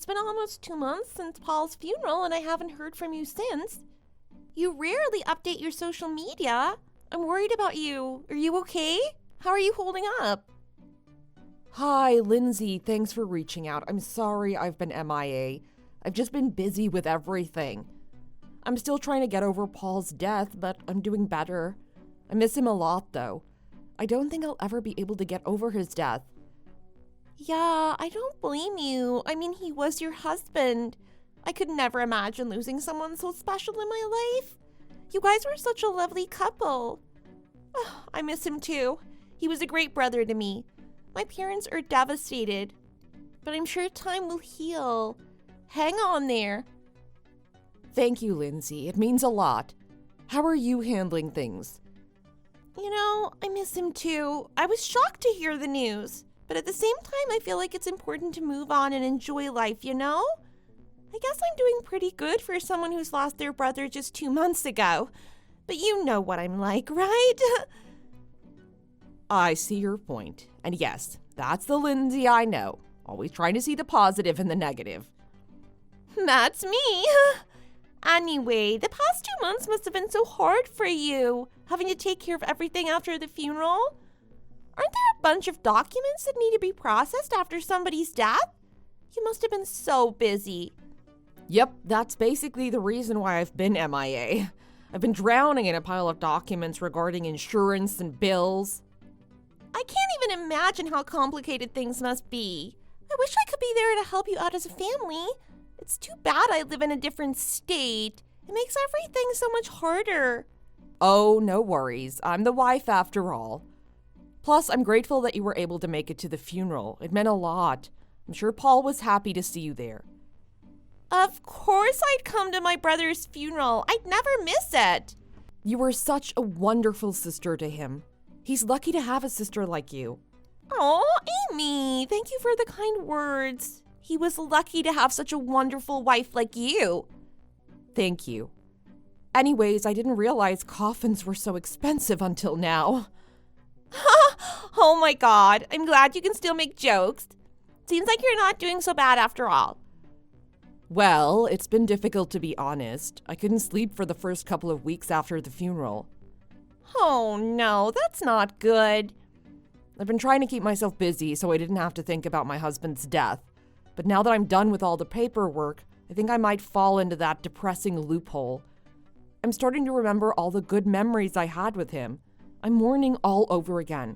been almost 2 months since Paul's funeral and I haven't heard from you since. You rarely update your social media. I'm worried about you. Are you okay? How are you holding up? Hi, Lindsay. Thanks for reaching out. I'm sorry I've been MIA. I've just been busy with everything. I'm still trying to get over Paul's death, but I'm doing better. I miss him a lot, though. I don't think I'll ever be able to get over his death. Yeah, I don't blame you. I mean, he was your husband. I could never imagine losing someone so special in my life. You guys were such a lovely couple. Oh, I miss him too. He was a great brother to me. My parents are devastated, but I'm sure time will heal. Hang on there. Thank you, Lindsay. It means a lot. How are you handling things? You know, I miss him too. I was shocked to hear the news, but at the same time, I feel like it's important to move on and enjoy life, you know? I guess I'm doing pretty good for someone who's lost their brother just 2 months ago. But you know what I'm like, right? I see your point. And yes, that's the Lindsay I know. Always trying to see the positive in the negative. That's me. Anyway, the past 2 months must have been so hard for you, having to take care of everything after the funeral. Aren't there a bunch of documents that need to be processed after somebody's death? You must have been so busy. Yep, that's basically the reason why I've been MIA. I've been drowning in a pile of documents regarding insurance and bills. I can't even imagine how complicated things must be. I wish I could be there to help you out as a family. It's too bad I live in a different state. It makes everything so much harder. Oh, no worries. I'm the wife after all. Plus, I'm grateful that you were able to make it to the funeral. It meant a lot. I'm sure Paul was happy to see you there. Of course I'd come to my brother's funeral. I'd never miss it. You were such a wonderful sister to him. He's lucky to have a sister like you. Oh, Amy, thank you for the kind words. He was lucky to have such a wonderful wife like you. Thank you. Anyways, I didn't realize coffins were so expensive until now. Oh my God, I'm glad you can still make jokes. Seems like you're not doing so bad after all. Well, it's been difficult to be honest. I couldn't sleep for the first couple of weeks after the funeral. Oh no, that's not good. I've been trying to keep myself busy so I didn't have to think about my husband's death. But now that I'm done with all the paperwork, I think I might fall into that depressing loophole. I'm starting to remember all the good memories I had with him. I'm mourning all over again.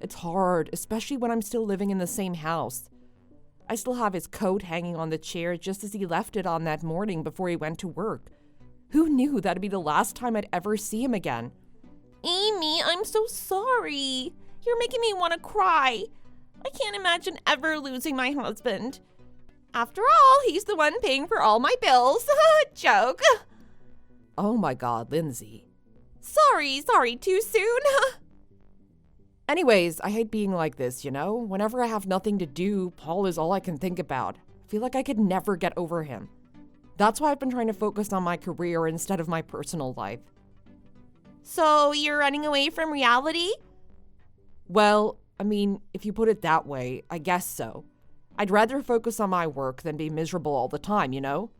It's hard, especially when I'm still living in the same house. I still have his coat hanging on the chair just as he left it on that morning before he went to work. Who knew that'd be the last time I'd ever see him again? Amy, I'm so sorry. You're making me want to cry. I can't imagine ever losing my husband. After all, he's the one paying for all my bills. Joke. Oh my God, Lindsay. Sorry, too soon. Anyways, I hate being like this, you know? Whenever I have nothing to do, Paul is all I can think about. I feel like I could never get over him. That's why I've been trying to focus on my career instead of my personal life. So you're running away from reality? Well, I mean, if you put it that way, I guess so. I'd rather focus on my work than be miserable all the time, you know?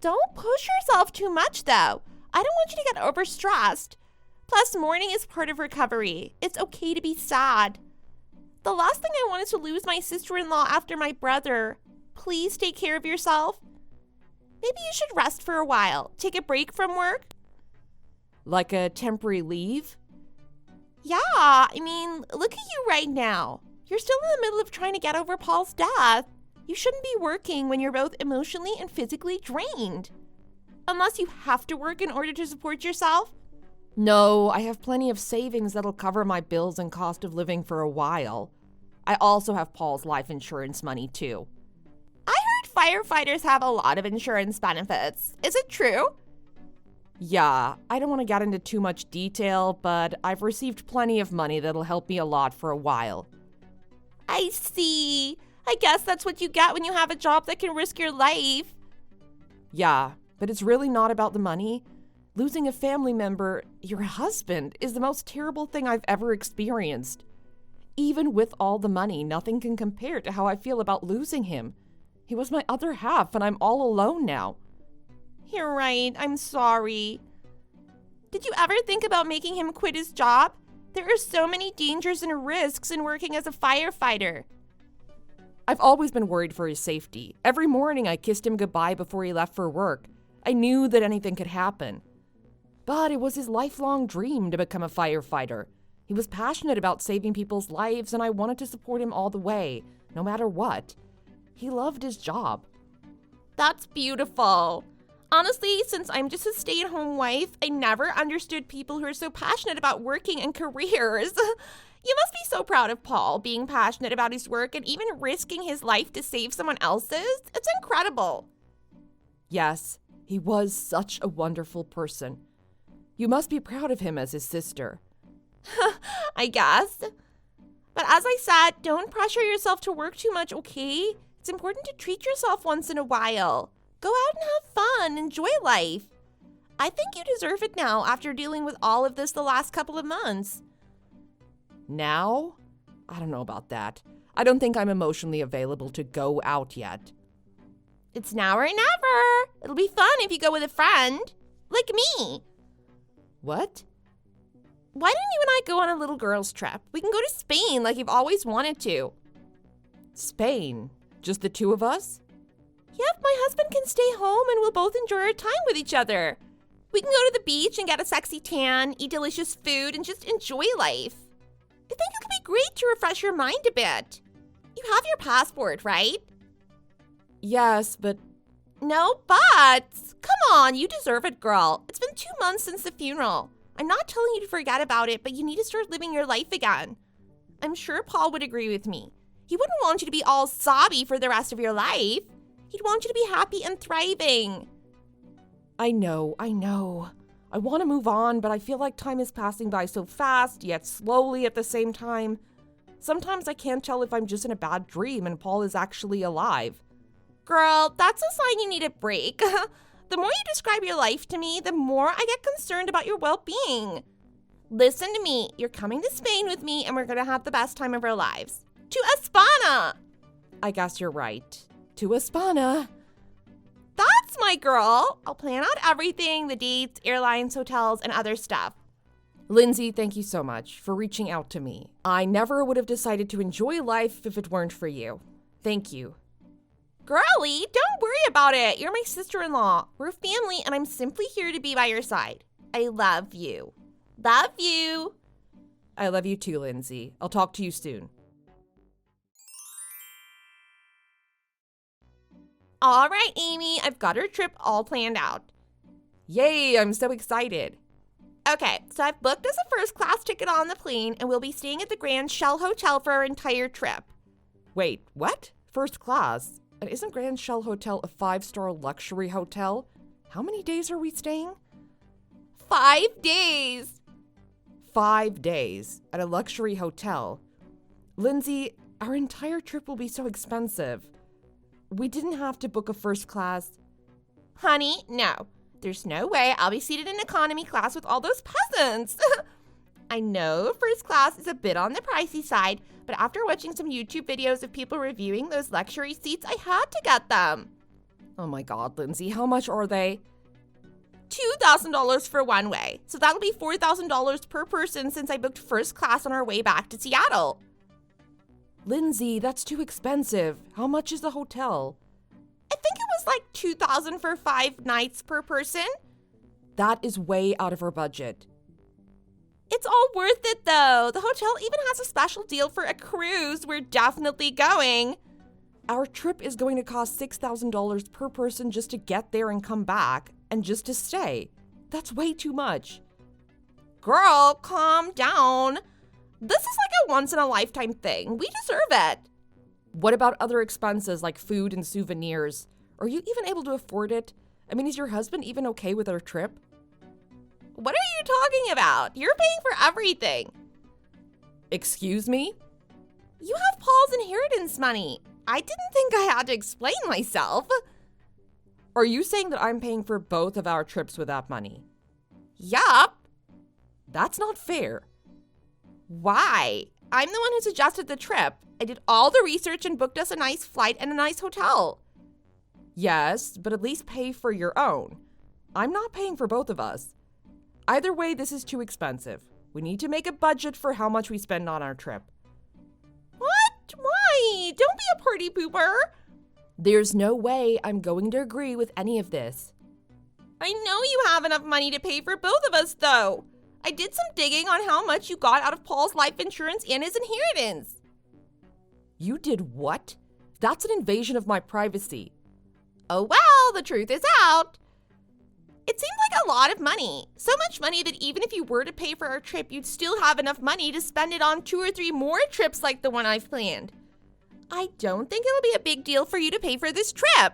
Don't push yourself too much, though. I don't want you to get overstressed. Plus, mourning is part of recovery. It's okay to be sad. The last thing I want is to lose my sister-in-law after my brother. Please take care of yourself. Maybe you should rest for a while. Take a break from work. Like a temporary leave? Yeah, I mean, look at you right now. You're still in the middle of trying to get over Paul's death. You shouldn't be working when you're both emotionally and physically drained. Unless you have to work in order to support yourself. No, I have plenty of savings that'll cover my bills and cost of living for a while. I also have Paul's life insurance money, too. I heard firefighters have a lot of insurance benefits. Is it true? Yeah, I don't want to get into too much detail, but I've received plenty of money that'll help me a lot for a while. I see. I guess that's what you get when you have a job that can risk your life. Yeah, but it's really not about the money. Losing a family member, your husband, is the most terrible thing I've ever experienced. Even with all the money, nothing can compare to how I feel about losing him. He was my other half, and I'm all alone now. You're right. I'm sorry. Did you ever think about making him quit his job? There are so many dangers and risks in working as a firefighter. I've always been worried for his safety. Every morning I kissed him goodbye before he left for work. I knew that anything could happen. But it was his lifelong dream to become a firefighter. He was passionate about saving people's lives, and I wanted to support him all the way, no matter what. He loved his job. That's beautiful. Honestly, since I'm just a stay-at-home wife, I never understood people who are so passionate about working and careers. You must be so proud of Paul being passionate about his work and even risking his life to save someone else's. It's incredible. Yes, he was such a wonderful person. You must be proud of him as his sister. I guess. But as I said, don't pressure yourself to work too much, okay? It's important to treat yourself once in a while. Go out and have fun, enjoy life. I think you deserve it now after dealing with all of this the last couple of months. Now? I don't know about that. I don't think I'm emotionally available to go out yet. It's now or never. It'll be fun if you go with a friend. Like me. What? Why don't you and I go on a little girls' trip? We can go to Spain like you've always wanted to. Spain? Just the two of us? Yep, my husband can stay home and we'll both enjoy our time with each other. We can go to the beach and get a sexy tan, eat delicious food, and just enjoy life. I think it'll be great to refresh your mind a bit. You have your passport, right? Yes, but... No buts. Come on, you deserve it, girl. It's been 2 months since the funeral. I'm not telling you to forget about it, but you need to start living your life again. I'm sure Paul would agree with me. He wouldn't want you to be all sobby for the rest of your life. He'd want you to be happy and thriving. I know. I want to move on, but I feel like time is passing by so fast, yet slowly at the same time. Sometimes I can't tell if I'm just in a bad dream and Paul is actually alive. Girl, that's a sign you need a break. The more you describe your life to me, the more I get concerned about your well-being. Listen to me. You're coming to Spain with me, and we're going to have the best time of our lives. To España! I guess you're right. To España. That's my girl. I'll plan out everything, the dates, airlines, hotels, and other stuff. Lindsay, thank you so much for reaching out to me. I never would have decided to enjoy life if it weren't for you. Thank you. Girlie, don't worry about it. You're my sister-in-law. We're family, and I'm simply here to be by your side. I love you. Love you. I love you too, Lindsay. I'll talk to you soon. All right, Amy, I've got our trip all planned out. Yay, I'm so excited. Okay, so I've booked us a first-class ticket on the plane, and we'll be staying at the Grand Shell Hotel for our entire trip. Wait, what? First class? And isn't Grand Shell Hotel a 5-star luxury hotel? How many days are we staying? 5 days. 5 days at a luxury hotel. Lindsay, our entire trip will be so expensive. We didn't have to book a first class. Honey, no. There's no way I'll be seated in economy class with all those peasants. I know first class is a bit on the pricey side, but after watching some YouTube videos of people reviewing those luxury seats, I had to get them. Oh my God, Lindsay, how much are they? $2,000 for one way. So that'll be $4,000 per person since I booked first class on our way back to Seattle. Lindsay, that's too expensive. How much is the hotel? I think it was like $2,000 for 5 nights per person. That is way out of our budget. It's all worth it though. The hotel even has a special deal for a cruise. We're definitely going. Our trip is going to cost $6,000 per person just to get there and come back, and just to stay. That's way too much. Girl, calm down. This is like a once-in-a-lifetime thing. We deserve it. What about other expenses like food and souvenirs? Are you even able to afford it? I mean, is your husband even okay with our trip? What are you talking about? You're paying for everything. Excuse me? You have Paul's inheritance money. I didn't think I had to explain myself. Are you saying that I'm paying for both of our trips with that money? Yup. That's not fair. Why? I'm the one who suggested the trip. I did all the research and booked us a nice flight and a nice hotel. Yes, but at least pay for your own. I'm not paying for both of us. Either way, this is too expensive. We need to make a budget for how much we spend on our trip. What? Why? Don't be a party pooper. There's no way I'm going to agree with any of this. I know you have enough money to pay for both of us, though. I did some digging on how much you got out of Paul's life insurance and his inheritance. You did what? That's an invasion of my privacy. Oh well, the truth is out. It seemed like a lot of money. So much money that even if you were to pay for our trip, you'd still have enough money to spend it on 2 or 3 more trips like the one I've planned. I don't think it'll be a big deal for you to pay for this trip.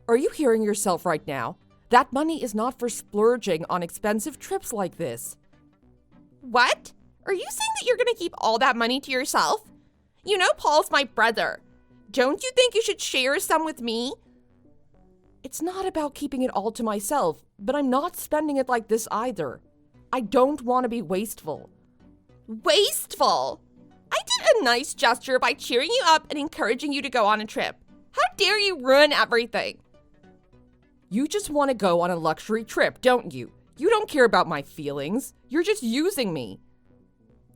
Are you hearing yourself right now? That money is not for splurging on expensive trips like this. What? Are you saying that you're going to keep all that money to yourself? You know Paul's my brother. Don't you think you should share some with me? It's not about keeping it all to myself, but I'm not spending it like this either. I don't want to be wasteful. Wasteful? I did a nice gesture by cheering you up and encouraging you to go on a trip. How dare you ruin everything? You just want to go on a luxury trip, don't you? You don't care about my feelings. You're just using me.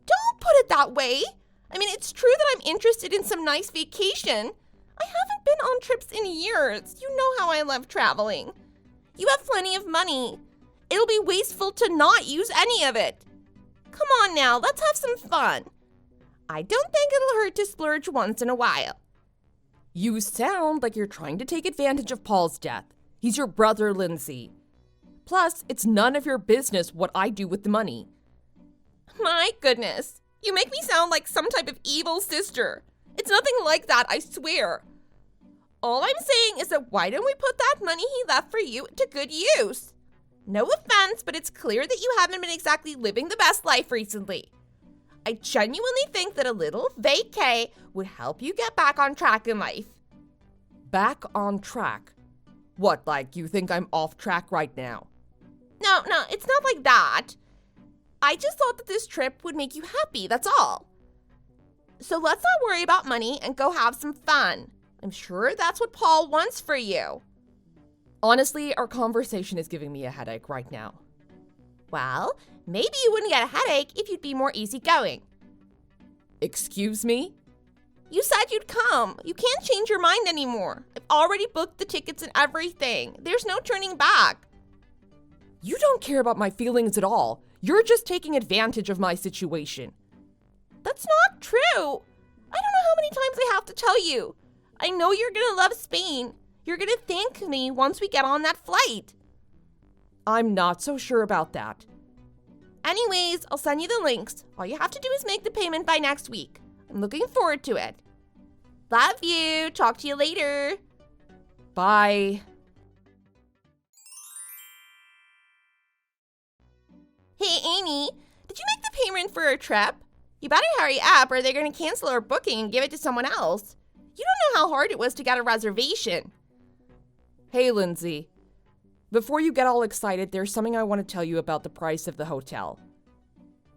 Don't put it that way. I mean, it's true that I'm interested in some nice vacation. I haven't been on trips in years. You know how I love traveling. You have plenty of money. It'll be wasteful to not use any of it. Come on now, let's have some fun. I don't think it'll hurt to splurge once in a while. You sound like you're trying to take advantage of Paul's death. He's your brother, Lindsay. Plus, it's none of your business what I do with the money. My goodness, you make me sound like some type of evil sister. It's nothing like that, I swear. All I'm saying is that why don't we put that money he left for you to good use? No offense, but it's clear that you haven't been exactly living the best life recently. I genuinely think that a little vacay would help you get back on track in life. Back on track? What, like you think I'm off track right now? No, it's not like that. I just thought that this trip would make you happy, that's all. So let's not worry about money and go have some fun. I'm sure that's what Paul wants for you. Honestly, our conversation is giving me a headache right now. Well, maybe you wouldn't get a headache if you'd be more easygoing. Excuse me? You said you'd come. You can't change your mind anymore. I've already booked the tickets and everything. There's no turning back. You don't care about my feelings at all. You're just taking advantage of my situation. That's not true. I don't know how many times I have to tell you. I know you're gonna love Spain. You're gonna thank me once we get on that flight. I'm not so sure about that. Anyways, I'll send you the links. All you have to do is make the payment by next week. I'm looking forward to it. Love you. Talk to you later. Bye. Hey, Amy, did you make the payment for our trip? You better hurry up or they're going to cancel our booking and give it to someone else. You don't know how hard it was to get a reservation. Hey, Lindsay. Before you get all excited, there's something I want to tell you about the price of the hotel.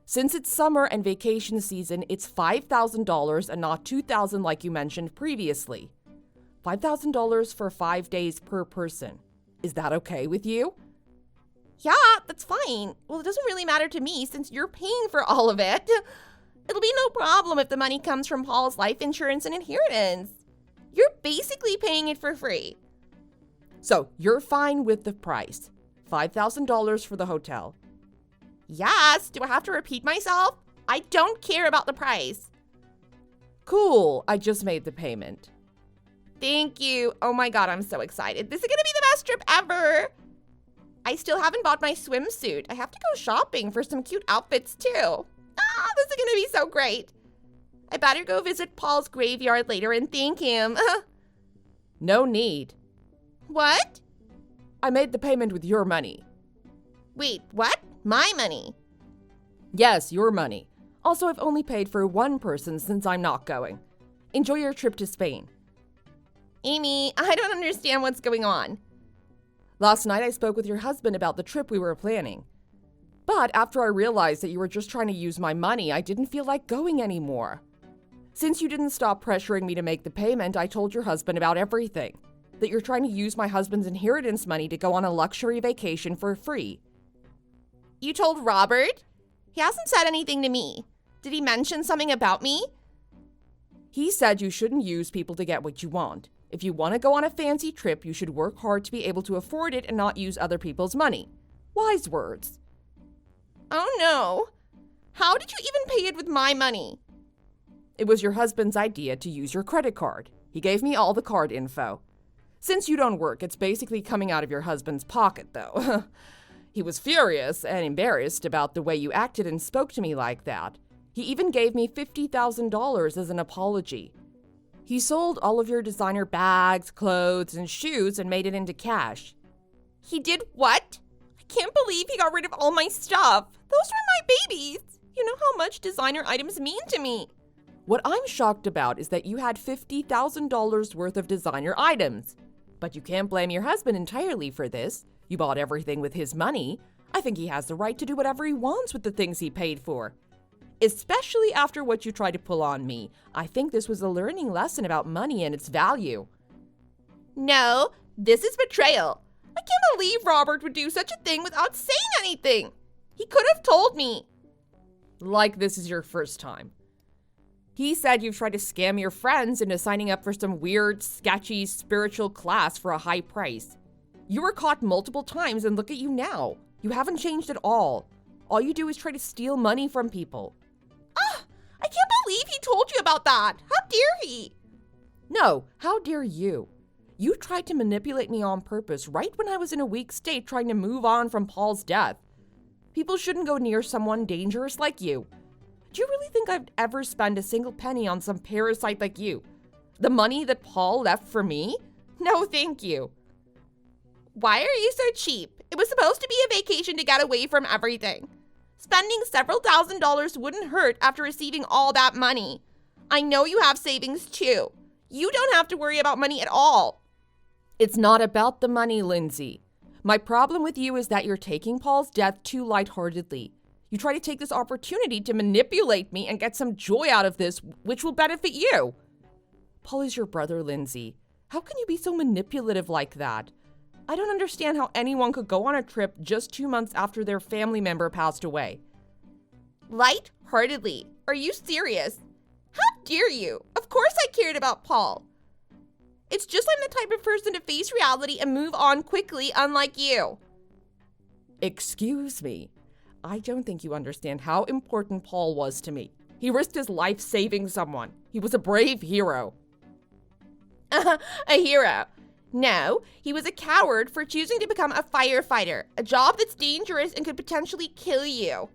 Since it's summer and vacation season, it's $5,000 and not $2,000 like you mentioned previously. $5,000 for 5 days per person. Is that okay with you? Yeah, that's fine. Well, it doesn't really matter to me since you're paying for all of it. It'll be no problem if the money comes from Paul's life insurance and inheritance. You're basically paying it for free. So, you're fine with the price. $5,000 for the hotel. Yes, do I have to repeat myself? I don't care about the price. Cool, I just made the payment. Thank you. Oh my god, I'm so excited. This is gonna be the best trip ever. I still haven't bought my swimsuit. I have to go shopping for some cute outfits too. This is gonna be so great. I better go visit Paul's graveyard later and thank him. No need. What? I made the payment with your money. Wait, what? My money? Yes, your money. Also, I've only paid for one person since I'm not going. Enjoy your trip to Spain. Amy, I don't understand what's going on. Last night I spoke with your husband about the trip we were planning. But after I realized that you were just trying to use my money, I didn't feel like going anymore. Since you didn't stop pressuring me to make the payment, I told your husband about everything. that you're trying to use my husband's inheritance money to go on a luxury vacation for free. You told Robert? He hasn't said anything to me. Did he mention something about me? He said you shouldn't use people to get what you want. If you want to go on a fancy trip, you should work hard to be able to afford it and not use other people's money. Wise words. Oh no. How did you even pay it with my money? It was your husband's idea to use your credit card. He gave me all the card info. Since you don't work, it's basically coming out of your husband's pocket, though. He was furious and embarrassed about the way you acted and spoke to me like that. He even gave me $50,000 as an apology. He sold all of your designer bags, clothes, and shoes and made it into cash. He did what? I can't believe he got rid of all my stuff. Those were my babies. You know how much designer items mean to me. What I'm shocked about is that you had $50,000 worth of designer items. But you can't blame your husband entirely for this. You bought everything with his money. I think he has the right to do whatever he wants with the things he paid for. Especially after what you tried to pull on me. I think this was a learning lesson about money and its value. No, this is betrayal. I can't believe Robert would do such a thing without saying anything. He could have told me. Like this is your first time. He said you've tried to scam your friends into signing up for some weird, sketchy, spiritual class for a high price. You were caught multiple times and look at you now. You haven't changed at all. All you do is try to steal money from people. I can't believe he told you about that. How dare he? No, how dare you? You tried to manipulate me on purpose right when I was in a weak state trying to move on from Paul's death. People shouldn't go near someone dangerous like you. Do you really think I'd ever spend a single penny on some parasite like you? The money that Paul left for me? No, thank you. Why are you so cheap? It was supposed to be a vacation to get away from everything. Spending several $1,000s wouldn't hurt after receiving all that money. I know you have savings too. You don't have to worry about money at all. It's not about the money, Lindsay. My problem with you is that you're taking Paul's death too lightheartedly. You try to take this opportunity to manipulate me and get some joy out of this, which will benefit you. Paul is your brother, Lindsay. How can you be so manipulative like that? I don't understand how anyone could go on a trip just 2 months after their family member passed away. Light-heartedly? Are you serious? How dare you? Of course I cared about Paul. It's just I'm the type of person to face reality and move on quickly, unlike you. Excuse me. I don't think you understand how important Paul was to me. He risked his life saving someone. He was a brave hero. A hero? No, he was a coward for choosing to become a firefighter, a job that's dangerous and could potentially kill you.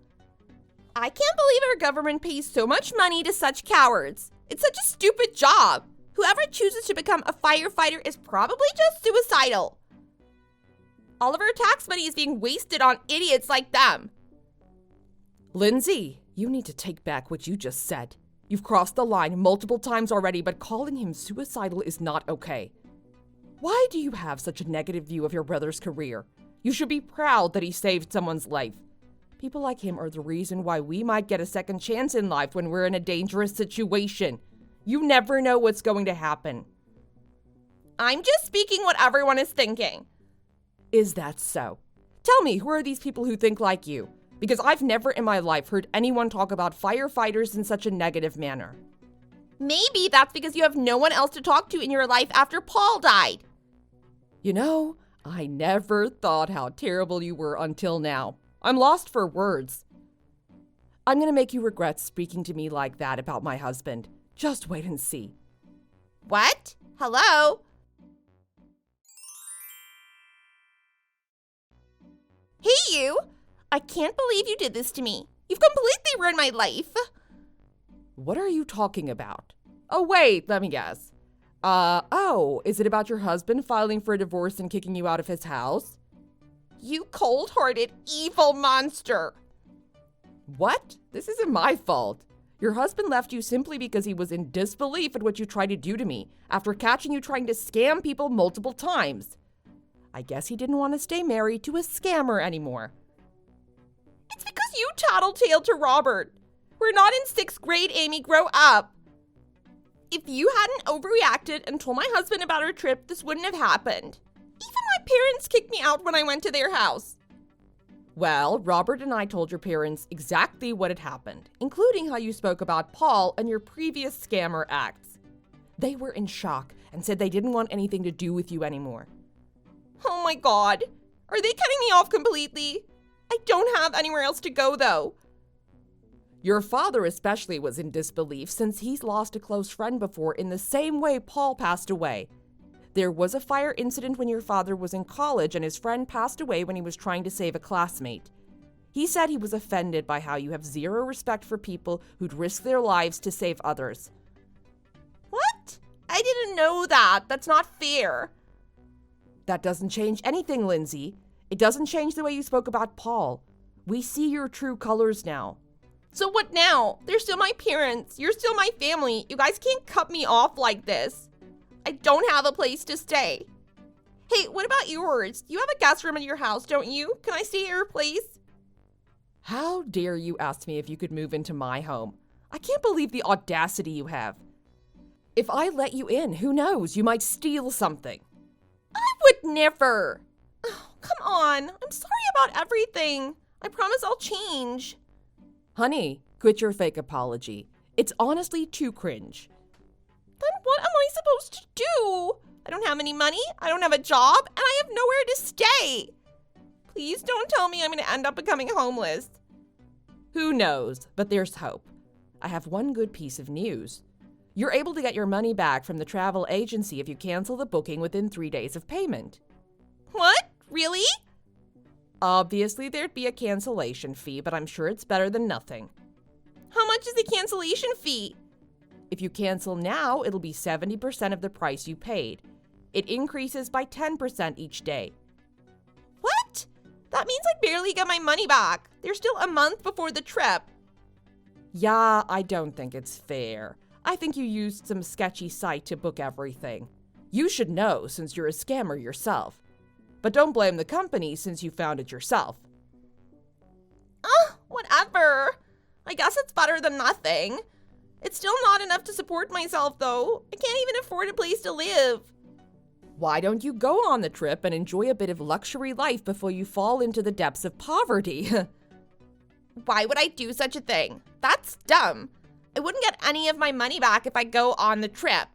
I can't believe our government pays so much money to such cowards. It's such a stupid job. Whoever chooses to become a firefighter is probably just suicidal. All of our tax money is being wasted on idiots like them. Lindsay, you need to take back what you just said. You've crossed the line multiple times already, but calling him suicidal is not okay. Why do you have such a negative view of your brother's career? You should be proud that he saved someone's life. People like him are the reason why we might get a second chance in life when we're in a dangerous situation. You never know what's going to happen. I'm just speaking what everyone is thinking. Is that so? Tell me, who are these people who think like you? Because I've never in my life heard anyone talk about firefighters in such a negative manner. Maybe that's because you have no one else to talk to in your life after Paul died. You know, I never thought how terrible you were until now. I'm lost for words. I'm gonna make you regret speaking to me like that about my husband. Just wait and see. What? Hello? Hey, you! I can't believe you did this to me. You've completely ruined my life. What are you talking about? Oh, wait, let me guess. Is it about your husband filing for a divorce and kicking you out of his house? You cold-hearted, evil monster. What? This isn't my fault. Your husband left you simply because he was in disbelief at what you tried to do to me after catching you trying to scam people multiple times. I guess he didn't want to stay married to a scammer anymore. It's because you tattletaled to Robert. We're not in 6th grade, Amy. Grow up. If you hadn't overreacted and told my husband about our trip, this wouldn't have happened. Even my parents kicked me out when I went to their house. Well, Robert and I told your parents exactly what had happened, including how you spoke about Paul and your previous scammer acts. They were in shock and said they didn't want anything to do with you anymore. Oh my God. Are they cutting me off completely? I don't have anywhere else to go, though. Your father especially was in disbelief since he's lost a close friend before in the same way Paul passed away. There was a fire incident when your father was in college and his friend passed away when he was trying to save a classmate. He said he was offended by how you have zero respect for people who'd risk their lives to save others. What? I didn't know that. That's not fair. That doesn't change anything, Lindsay. It doesn't change the way you spoke about Paul. We see your true colors now. So what now? They're still my parents. You're still my family. You guys can't cut me off like this. I don't have a place to stay. Hey, what about yours? You have a guest room in your house, don't you? Can I stay at your place? How dare you ask me if you could move into my home? I can't believe the audacity you have. If I let you in, who knows? You might steal something. I would never. Oh, come on. I'm sorry about everything. I promise I'll change. Honey, quit your fake apology. It's honestly too cringe. Then what am I supposed to do? I don't have any money, I don't have a job, and I have nowhere to stay. Please don't tell me I'm going to end up becoming homeless. Who knows, but there's hope. I have one good piece of news. You're able to get your money back from the travel agency if you cancel the booking within 3 days of payment. What? Really? Obviously, there'd be a cancellation fee, but I'm sure it's better than nothing. How much is the cancellation fee? If you cancel now, it'll be 70% of the price you paid. It increases by 10% each day. What? That means I barely get my money back. There's still a month before the trip. Yeah, I don't think it's fair. I think you used some sketchy site to book everything. You should know since you're a scammer yourself. But don't blame the company since you found it yourself. Whatever. I guess it's better than nothing. It's still not enough to support myself, though. I can't even afford a place to live. Why don't you go on the trip and enjoy a bit of luxury life before you fall into the depths of poverty? Why would I do such a thing? That's dumb. I wouldn't get any of my money back if I go on the trip.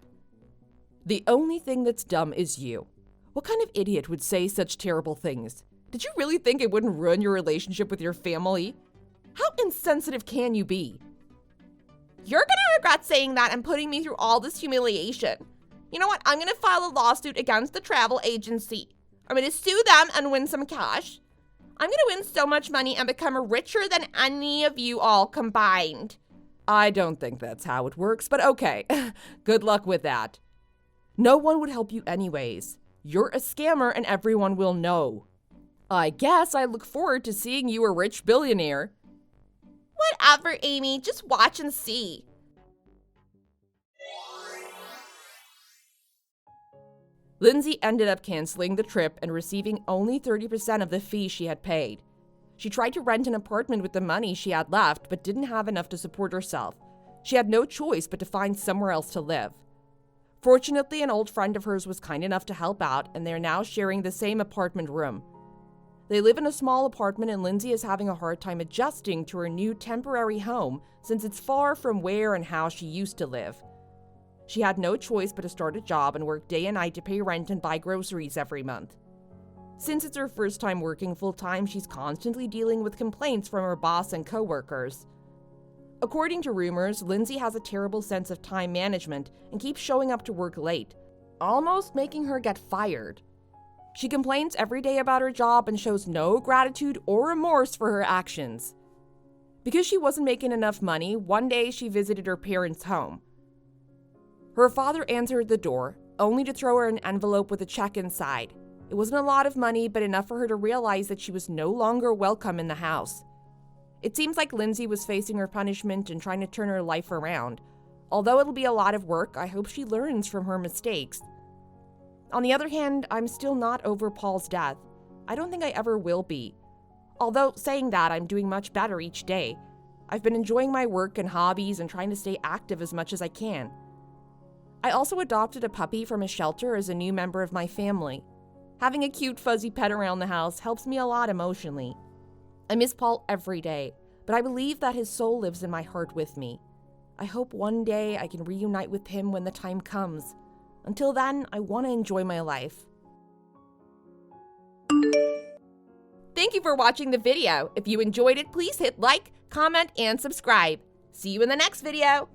The only thing that's dumb is you. What kind of idiot would say such terrible things? Did you really think it wouldn't ruin your relationship with your family? How insensitive can you be? You're gonna regret saying that and putting me through all this humiliation. You know what? I'm gonna file a lawsuit against the travel agency. I'm gonna sue them and win some cash. I'm gonna win so much money and become richer than any of you all combined. I don't think that's how it works, but okay. Good luck with that. No one would help you anyways. You're a scammer and everyone will know. I guess I look forward to seeing you a rich billionaire. Whatever, Amy. Just watch and see. Lindsay ended up canceling the trip and receiving only 30% of the fee she had paid. She tried to rent an apartment with the money she had left, but didn't have enough to support herself. She had no choice but to find somewhere else to live. Fortunately, an old friend of hers was kind enough to help out, and they're now sharing the same apartment room. They live in a small apartment, and Lindsay is having a hard time adjusting to her new temporary home since it's far from where and how she used to live. She had no choice but to start a job and work day and night to pay rent and buy groceries every month. Since it's her first time working full-time, she's constantly dealing with complaints from her boss and coworkers. According to rumors, Lindsay has a terrible sense of time management and keeps showing up to work late, almost making her get fired. She complains every day about her job and shows no gratitude or remorse for her actions. Because she wasn't making enough money, one day she visited her parents' home. Her father answered the door, only to throw her an envelope with a check inside. It wasn't a lot of money, but enough for her to realize that she was no longer welcome in the house. It seems like Lindsay was facing her punishment and trying to turn her life around. Although it'll be a lot of work, I hope she learns from her mistakes. On the other hand, I'm still not over Paul's death. I don't think I ever will be. Although, saying that, I'm doing much better each day. I've been enjoying my work and hobbies and trying to stay active as much as I can. I also adopted a puppy from a shelter as a new member of my family. Having a cute fuzzy pet around the house helps me a lot emotionally. I miss Paul every day, but I believe that his soul lives in my heart with me. I hope one day I can reunite with him when the time comes. Until then, I want to enjoy my life. Thank you for watching the video. If you enjoyed it, please hit like, comment, and subscribe. See you in the next video.